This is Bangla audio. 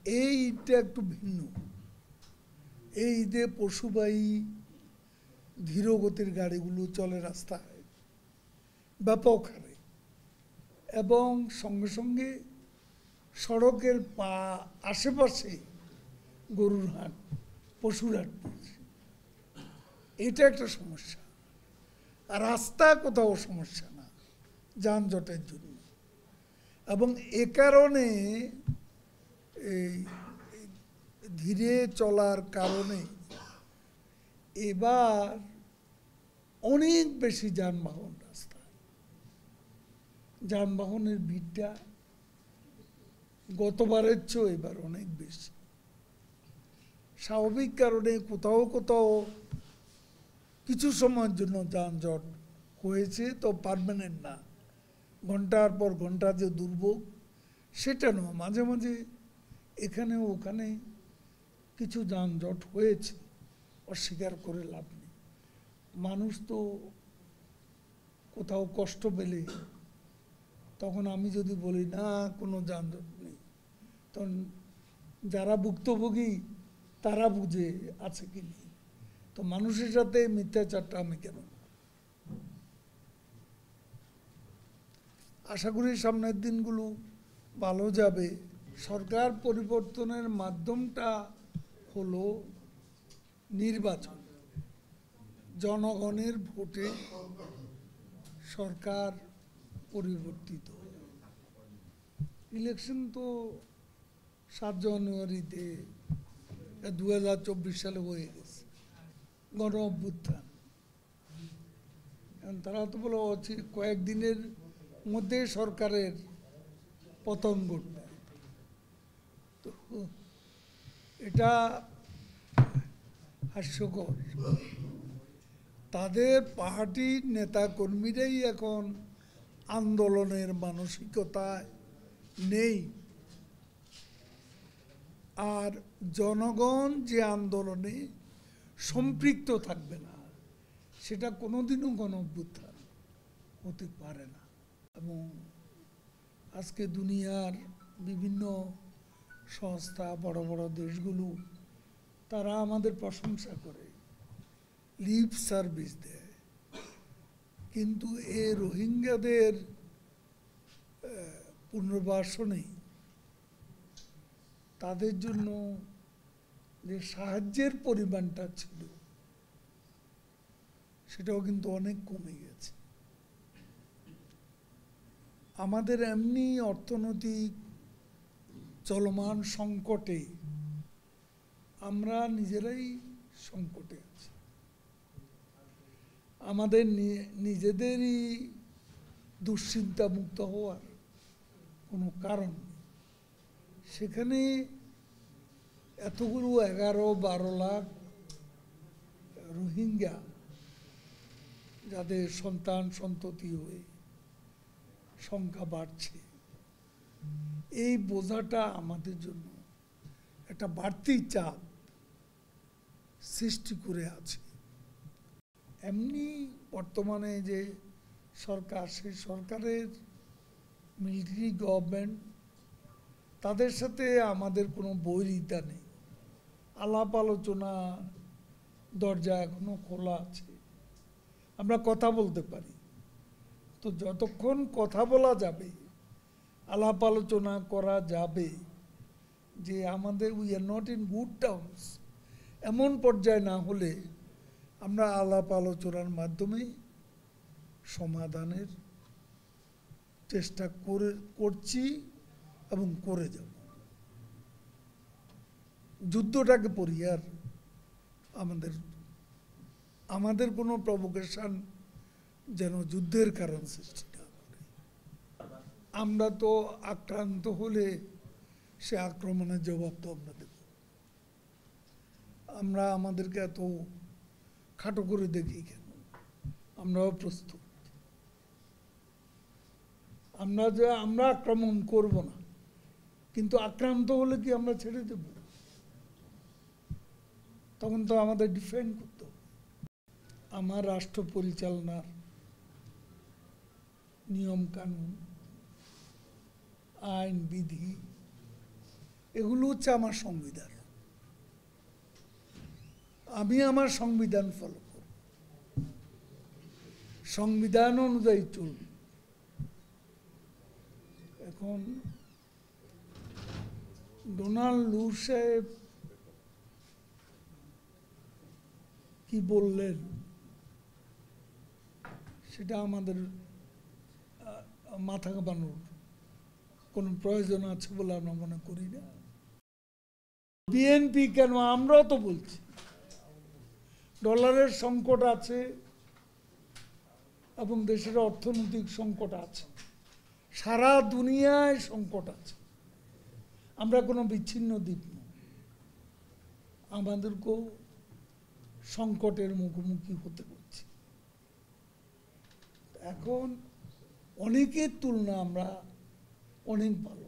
এই ঈদটা একটু ভিন্ন। এই ঈদে পশুবাহী ধীরগতির গাড়িগুলো চলে রাস্তায় ব্যাপক হারে, এবং সঙ্গে সঙ্গে সড়কের আশেপাশে গরুর হাট, পশুর হাট পড়ছে। এটা একটা সমস্যা। আর রাস্তা কোথাও সমস্যা না যানজটের জন্য, এবং এ কারণে এই ধীরে চলার কারণে এবার অনেক বেশি যানবাহন রাস্তায়। যানবাহনের ভিড়টা গতবারের চেয়ে এবার অনেক বেশি। স্বাভাবিক কারণে কোথাও কোথাও কিছু সময়ের জন্য যানজট হয়েছে, তো পার্মানেন্ট না, ঘন্টার পর ঘন্টা যে দুর্ভোগ সেটা নয়। মাঝে মাঝে এখানে ওখানে কিছু যানজট হয়েছে, অস্বীকার করে লাভ নেই। মানুষ তো কোথাও কষ্ট পেলে, তখন আমি যদি বলি না কোনো যানজট নেই, তখন যারা ভুক্তভোগী তারা বুঝে আছে কি নেই। তো মানুষের সাথে মিথ্যাচারটা আমি কেন? আশা করি সামনের দিনগুলো ভালো যাবে। সরকার পরিবর্তনের মাধ্যমটা হলো নির্বাচন। জনগণের ভোটে সরকার পরিবর্তিত। ইলেকশন তো 7 জানুয়ারিতে 2024 সালে হয়ে গেছে, গণ অভ্যুত্থান। তারা তো বলো কয়েকদিনের মধ্যে সরকারের পতন ঘটবে। তো এটা হাস্যকর। তাদের পার্টির নেতা কর্মীরাই এখন আন্দোলনের মানসিকতায় নেই, আর জনগণ যে আন্দোলনে সম্পৃক্ত থাকবে না, সেটা কোনোদিনও গণ অভ্যুত্থান হতে পারে না। এবং আজকে দুনিয়ার বিভিন্ন সংস্থা, বড় বড় দেশগুলো, তারা আমাদের প্রশংসা করে, লিপ সার্ভিস দেয়, কিন্তু এই রোহিঙ্গাদের পুনর্বাসনে তাদের জন্য যে সাহায্যের পরিমাণটা ছিল সেটাও কিন্তু অনেক কমে গেছে। আমাদের এমনি অর্থনৈতিক চলমান সংকটে আমরা নিজেরাই সংকটে আছি। আমাদের নিজেদেরই দুশ্চিন্তা মুক্ত হওয়ার কোনো কারণ নেই। সেখানে এতগুলো 11-12 লাখ রোহিঙ্গা, যাদের সন্তান সন্ততি হয়ে সংখ্যা বাড়ছে, এই বোঝাটা আমাদের জন্য একটা বাড়তি চাপ সৃষ্টি করে আছে। এমনি বর্তমানে যে সরকার, সেই সরকারের মিলিটারি গভর্নমেন্ট, তাদের সাথে আমাদের কোনো বৈরিতা নেই। আলাপ আলোচনা দরজা এখনো খোলা আছে, আমরা কথা বলতে পারি। তো যতক্ষণ কথা বলা যাবে, আলাপ আলোচনা করা যাবে, যে আমাদের we are not in good terms এমন পর্যায়ে না হলে আমরা আলাপ আলোচনার মাধ্যমে সমাধানের চেষ্টা করছি এবং করে যাব। যুদ্ধটাকে পরিহার আমাদের কোনো প্রভোকেশন যেন যুদ্ধের কারণ সৃষ্টি না করে। আমরা তো আক্রান্ত হলে সে আক্রমণের জবাব তো আমরা দেব। আমরা আমাদেরকে এত খাটো করে দেখি কেন? আমরাও প্রস্তুত। আমরা আক্রমণ করব না, কিন্তু আক্রান্ত হলে কি আমরা ছেড়ে দেব? তখন তো আমাদের ডিফেন্ড করতে হবে। আমার রাষ্ট্র পরিচালনার নিয়ম কানুন, আইন বিধি এগুলো হচ্ছে আমার সংবিধান। আমি আমার সংবিধান ফলো করব, সংবিধান অনুযায়ী চলব। এখন ডোনাল্ড লু সাহেব কি বললেন সেটা আমাদের মাথা ঘামানোর কোনো প্রয়োজন আছে বলে আমরা মনে করি না। বিএনপি কেন, আমরাও তো বলছি ডলারের সংকট আছে এবং দেশের অর্থনৈতিক সংকট আছে, সারা দুনিয়ায় সংকট আছে। আমরা কোনো বিচ্ছিন্ন দ্বীপ নই, আমাদেরকেও সংকটের মুখোমুখি হতে হচ্ছে। এখন অনেকের তুলনা আমরা অনেক ভালো